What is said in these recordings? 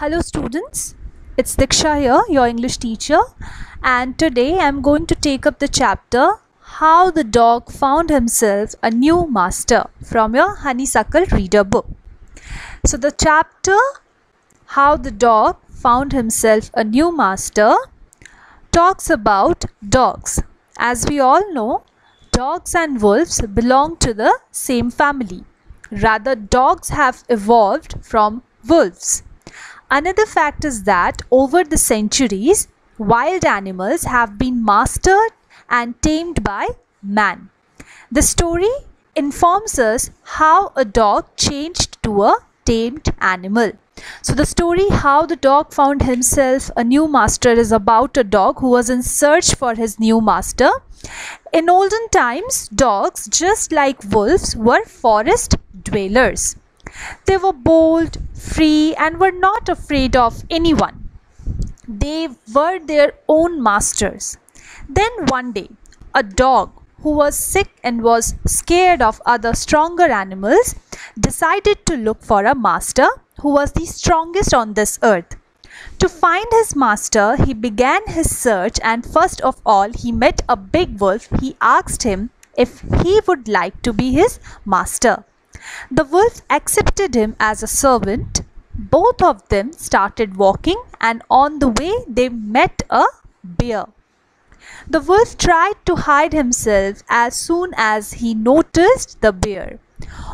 Hello students, it's Diksha here, your English teacher, and today I'm going to take up the chapter How the Dog Found Himself a New Master from your Honeysuckle Reader book. So the chapter How the Dog Found Himself a New Master talks about dogs. As we all know, dogs and wolves belong to the same family. Rather, dogs have evolved from wolves. Another fact is that over the centuries, wild animals have been mastered and tamed by man. The story informs us how a dog changed to a tamed animal. So the story How the Dog Found Himself a New Master is about a dog who was in search for his new master. In olden times, dogs, just like wolves, were forest dwellers. They were bold, free, and were not afraid of anyone. They were their own masters. Then one day, a dog who was sick and was scared of other stronger animals decided to look for a master who was the strongest on this earth. To find his master, he began his search, and first of all, he met a big wolf. He asked him if he would like to be his master. The wolf accepted him as a servant. Both of them started walking, and on the way they met a bear. The wolf tried to hide himself as soon as he noticed the bear.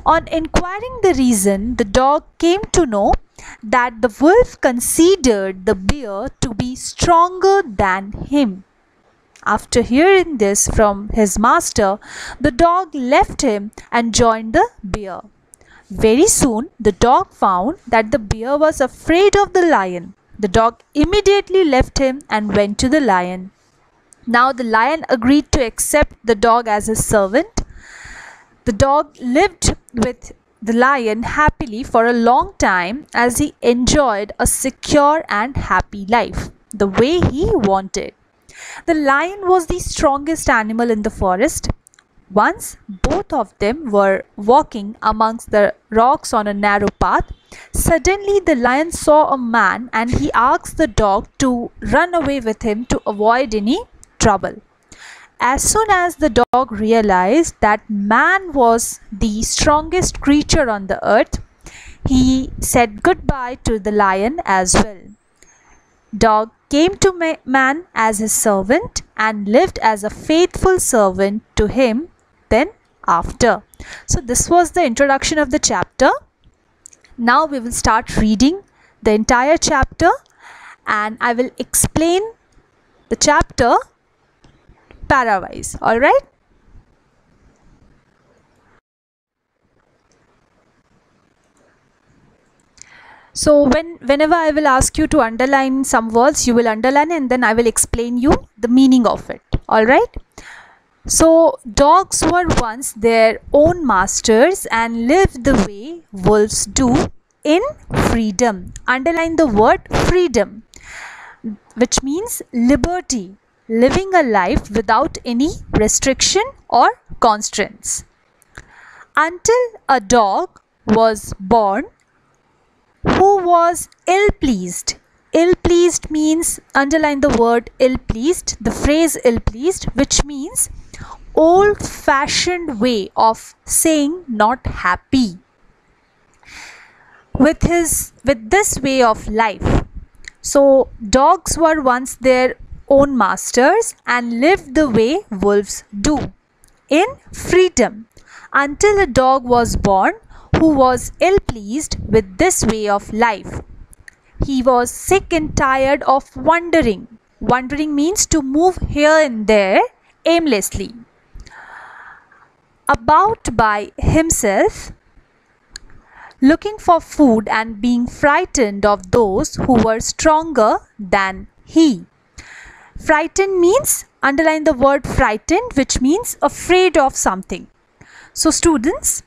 On inquiring the reason, the dog came to know that the wolf considered the bear to be stronger than him. After hearing this from his master, the dog left him and joined the bear. Very soon, the dog found that the bear was afraid of the lion. The dog immediately left him and went to the lion. Now the lion agreed to accept the dog as his servant. The dog lived with the lion happily for a long time as he enjoyed a secure and happy life, the way he wanted. The lion was the strongest animal in the forest. Once both of them were walking amongst the rocks on a narrow path. Suddenly the lion saw a man and he asked the dog to run away with him to avoid any trouble. As soon as the dog realized that man was the strongest creature on the earth, he said goodbye to the lion as well. Dog came to man as his servant and lived as a faithful servant to him then after. So this was the introduction of the chapter. Now we will start reading the entire chapter and I will explain the chapter para-wise. Alright? So whenever I will ask you to underline some words, you will underline and then I will explain you the meaning of it. Alright? So dogs were once their own masters and lived the way wolves do in freedom. Underline the word freedom, which means liberty, living a life without any restriction or constraints. Until a dog was born who was ill-pleased. Ill-pleased means, underline the word ill-pleased, the phrase ill-pleased, which means old-fashioned way of saying not happy with this way of life. So dogs were once their own masters and lived the way wolves do in freedom until a dog was born who was ill-pleased with this way of life. He was sick and tired of wandering. Wandering means to move here and there aimlessly about by himself, looking for food and being frightened of those who were stronger than he. Frightened means, underline the word frightened, which means afraid of something. So students,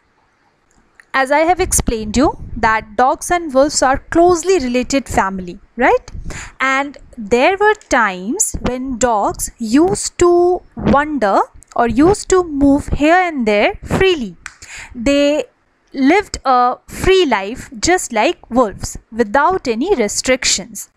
as I have explained you that dogs and wolves are closely related family, right? And there were times when dogs used to wander or used to move here and there freely. They lived a free life just like wolves without any restrictions.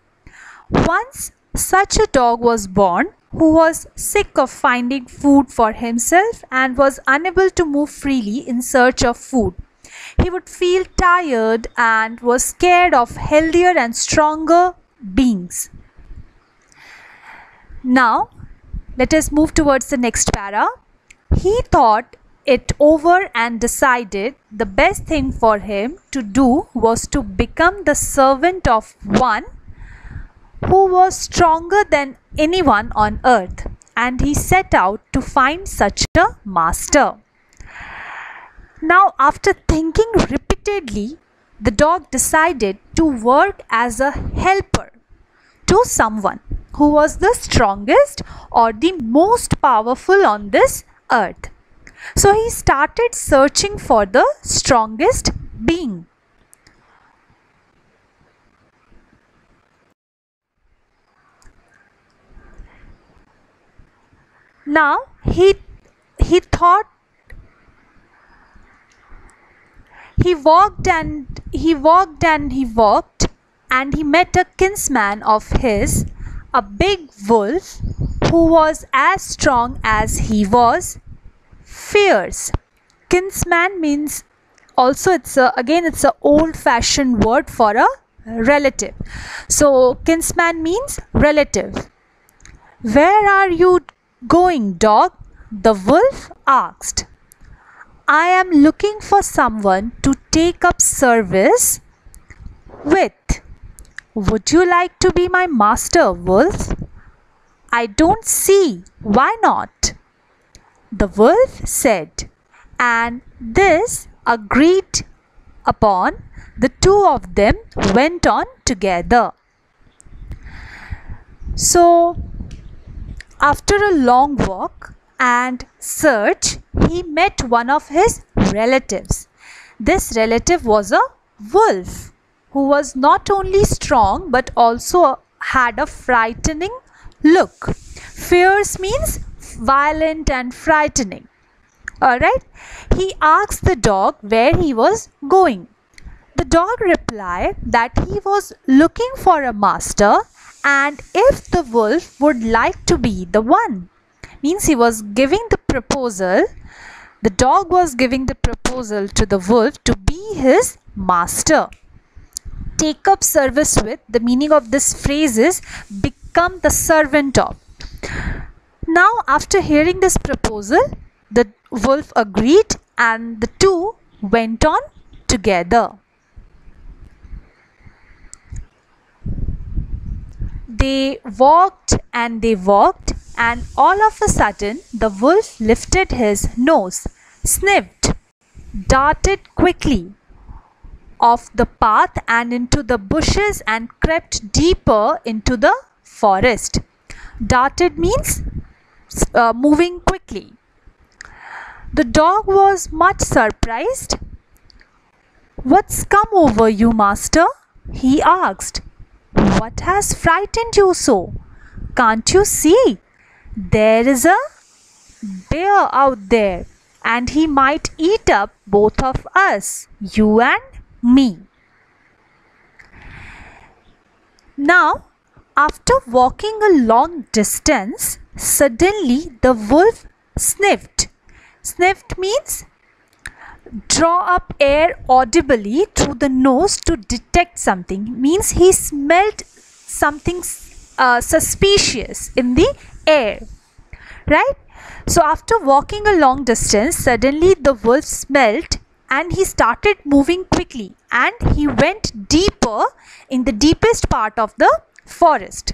Once such a dog was born who was sick of finding food for himself and was unable to move freely in search of food. He would feel tired and was scared of healthier and stronger beings. Now, let us move towards the next para. He thought it over and decided the best thing for him to do was to become the servant of one who was stronger than anyone on earth, and he set out to find such a master. Now, after thinking repeatedly, the dog decided to work as a helper to someone who was the strongest or the most powerful on this earth. So he started searching for the strongest being. Now he thought, he walked and he walked and he walked, and he met a kinsman of his, a big wolf who was as strong as he was fierce. Kinsman means also it's a old fashioned word for a relative. So kinsman means relative. Where are you going, dog? The wolf asked. I am looking for someone to take up service with. Would you like to be my master, wolf? I don't see. Why not? The wolf said, and this agreed upon, the two of them went on together. So, after a long walk and search, he met one of his relatives. This relative was a wolf who was not only strong but also had a frightening look. Fierce means violent and frightening. Alright, he asked the dog where he was going. The dog replied that he was looking for a master, and if the wolf would like to be the one. Means he was giving the proposal, the dog was giving the proposal to the wolf to be his master. Take up service with, the meaning of this phrase is become the servant of. Now, after hearing this proposal, the wolf agreed and the two went on together. They walked, and all of a sudden the wolf lifted his nose, sniffed, darted quickly off the path and into the bushes and crept deeper into the forest. Darted means moving quickly. The dog was much surprised. What's come over you, master? He asked. What has frightened you so? Can't you see? There is a bear out there, and he might eat up both of us, you and me. Now, after walking a long distance, suddenly the wolf sniffed. Sniffed means draw up air audibly through the nose to detect something. Means he smelled something suspicious in the air. Right? So after walking a long distance, suddenly the wolf smelled and he started moving quickly, and he went deeper in the deepest part of the forest.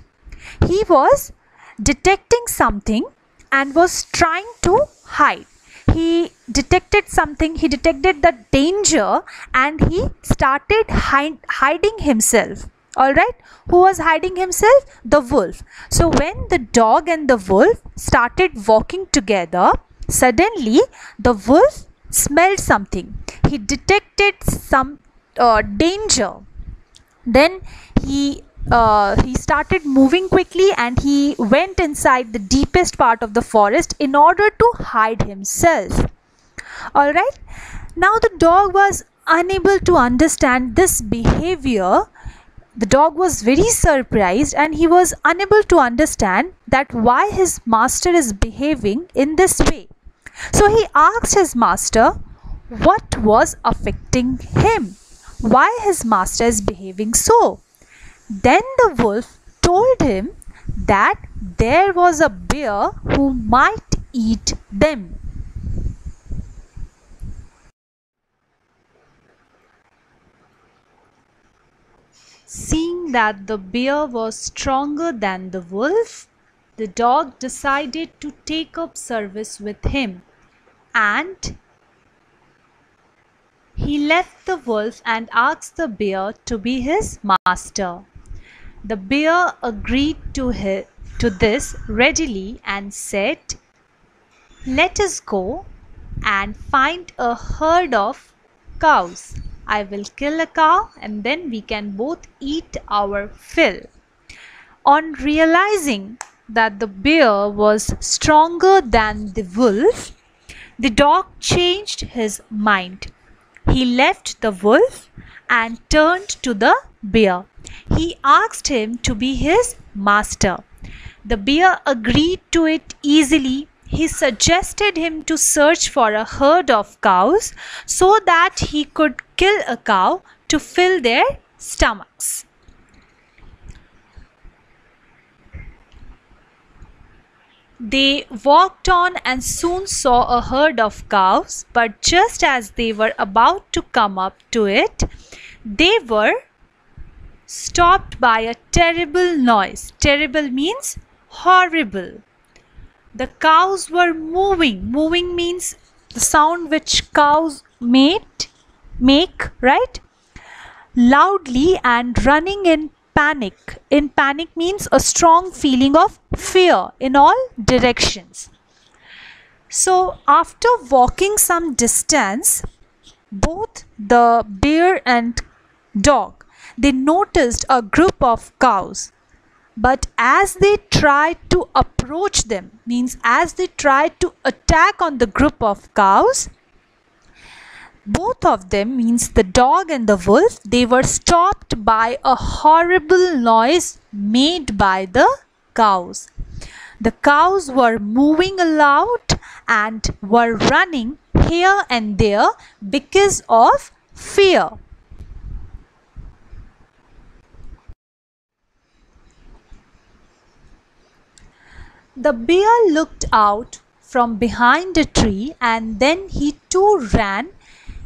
He was detecting something and was trying to hide. He detected something, he detected the danger, and he started hiding himself. Alright, who was hiding himself? The wolf. So when the dog and the wolf started walking together, suddenly the wolf smelled something. He detected some danger. Then he started moving quickly and he went inside the deepest part of the forest in order to hide himself. Alright, now the dog was unable to understand this behavior, the dog was very surprised and he was unable to understand that why his master is behaving in this way. So he asked his master what was affecting him, why his master is behaving so. Then the wolf told him that there was a bear who might eat them. Seeing that the bear was stronger than the wolf, the dog decided to take up service with him, and he left the wolf and asked the bear to be his master. The bear agreed to this readily and said, "Let us go and find a herd of cows. I will kill a cow and then we can both eat our fill." On realizing that the bear was stronger than the wolf, the dog changed his mind. He left the wolf and turned to the bear. He asked him to be his master. The bear agreed to it easily. He suggested him to search for a herd of cows so that he could kill a cow to fill their stomachs. They walked on and soon saw a herd of cows, but just as they were about to come up to it, they were stopped by a terrible noise. Terrible means horrible. The cows were moving. Moving means the sound which cows make, right? Loudly and running in panic. In panic means a strong feeling of fear in all directions. So after walking some distance, both the bear and dog, they noticed a group of cows. But as they tried to approach them, means as they tried to attack on the group of cows, both of them, means the dog and the wolf, they were stopped by a horrible noise made by the cows. The cows were moving aloud and were running here and there because of fear. The bear looked out from behind a tree and then he too ran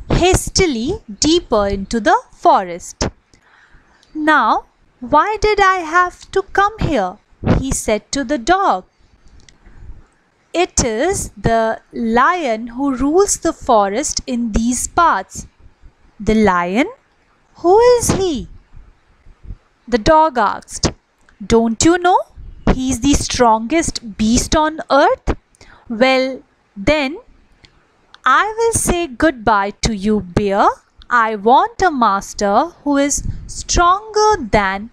hastily deeper into the forest. "Now, why did I have to come here?" he said to the dog. "It is the lion who rules the forest in these parts." "The lion? Who is he?" the dog asked. "Don't you know? He is the strongest beast on earth." "Well, then, I will say goodbye to you, bear. I want a master who is stronger than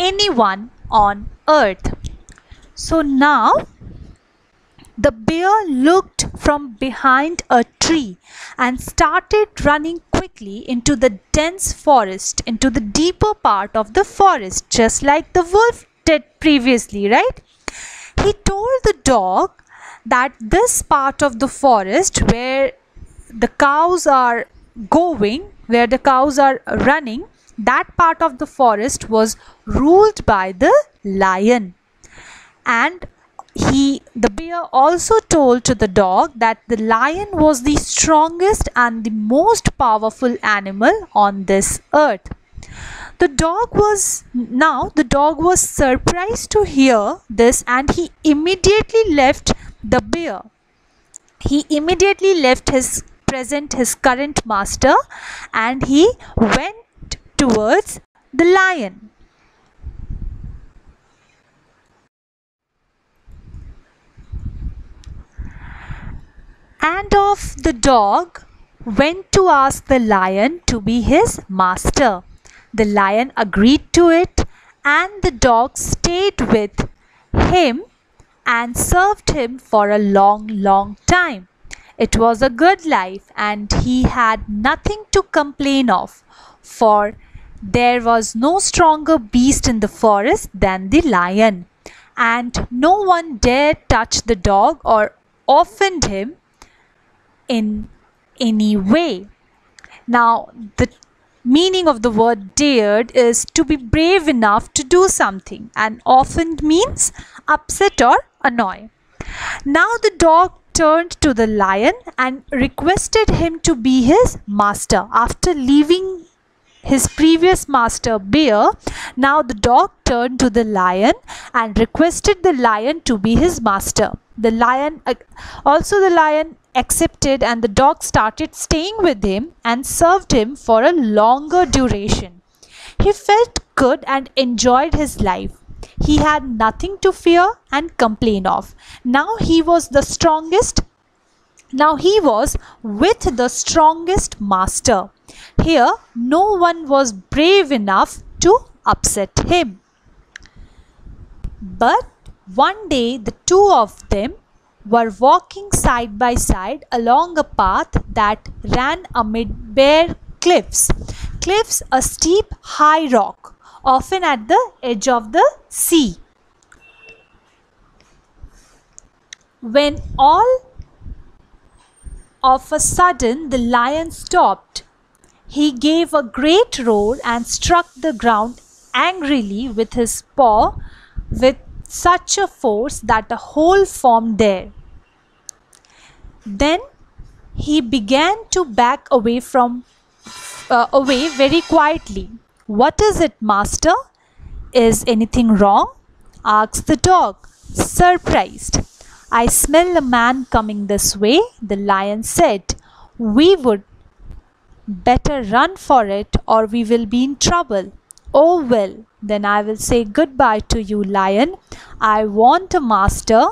anyone on earth." So now the bear looked from behind a tree and started running quickly into the dense forest, into the deeper part of the forest, just like the wolf did previously, right? He told the dog that this part of the forest where the cows are going, where the cows are running, that part of the forest was ruled by the lion. And the bear also told to the dog that the lion was the strongest and the most powerful animal on this earth. The dog was surprised to hear this, and he immediately left the bear. He immediately left his current master, and he went towards the lion. And off the dog went to ask the lion to be his master. The lion agreed to it, and the dog stayed with him and served him for a long time. It was a good life, and he had nothing to complain of, for there was no stronger beast in the forest than the lion, and no one dared touch the dog or offend him in any way. Now, the meaning of the word dared is to be brave enough to do something, and offend means upset or annoy. Now the dog turned to the lion and requested him to be his master. After leaving his previous master bear, now the dog turned to the lion and requested the lion to be his master. The lion accepted, and the dog started staying with him and served him for a longer duration. He felt good and enjoyed his life. He had nothing to fear and complain of. Now he was with the strongest master. Here, no one was brave enough to upset him. But one day the two of them were walking side by side along a path that ran amid bare cliffs. Cliffs, a steep, high rock, often at the edge of the sea. When all of a sudden the lion stopped. He gave a great roar and struck the ground angrily with his paw with such a force that a hole formed there. Then he began to back away very quietly. "What is it, master? Is anything wrong?" asked the dog, surprised. "I smell a man coming this way," the lion said. "We would better run for it, or we will be in trouble." "Oh well, then I will say goodbye to you, lion. I want a master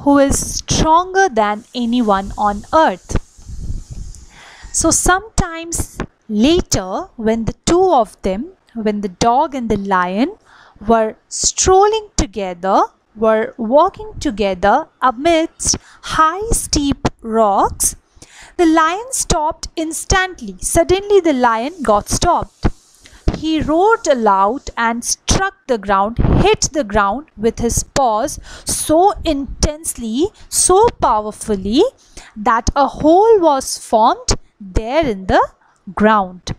who is stronger than anyone on earth." So sometimes later, when the dog and the lion were strolling together, were walking together amidst high steep rocks, the lion stopped instantly. Suddenly the lion got stopped. He roared aloud and struck the ground, hit the ground with his paws so intensely, so powerfully, that a hole was formed there in the ground.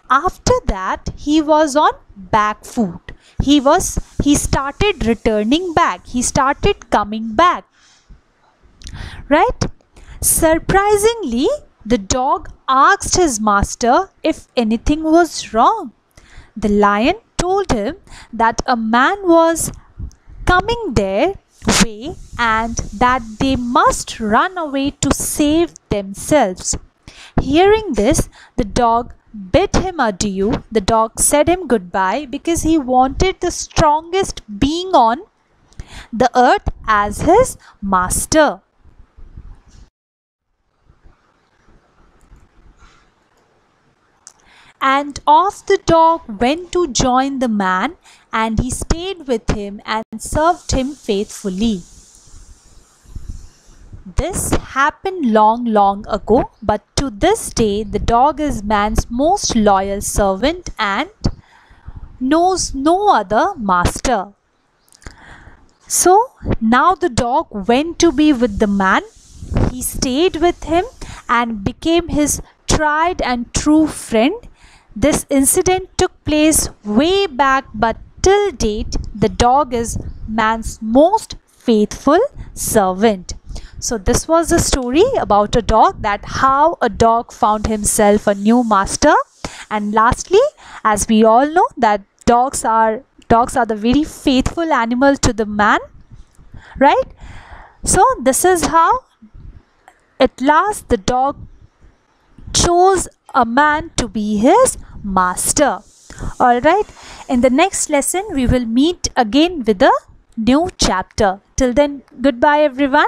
After that, he was on back foot. He started returning back. He started coming back. Right? Surprisingly, the dog asked his master if anything was wrong. The lion told him that a man was coming their way and that they must run away to save themselves. Hearing this, the dog bid him adieu. The dog said him goodbye because he wanted the strongest being on the earth as his master. And off the dog went to join the man, and he stayed with him and served him faithfully. This happened long ago, but to this day the dog is man's most loyal servant and knows no other master. So now the dog went to be with the man. He stayed with him and became his tried and true friend. This incident took place way back, but till date the dog is man's most faithful servant. So this was the story about a dog, that how a dog found himself a new master. And lastly, as we all know, that dogs are the very faithful animal to the man, right? So this is how at last the dog chose a man to be his master. All right, in the next lesson we will meet again with a new chapter. Till then, goodbye everyone.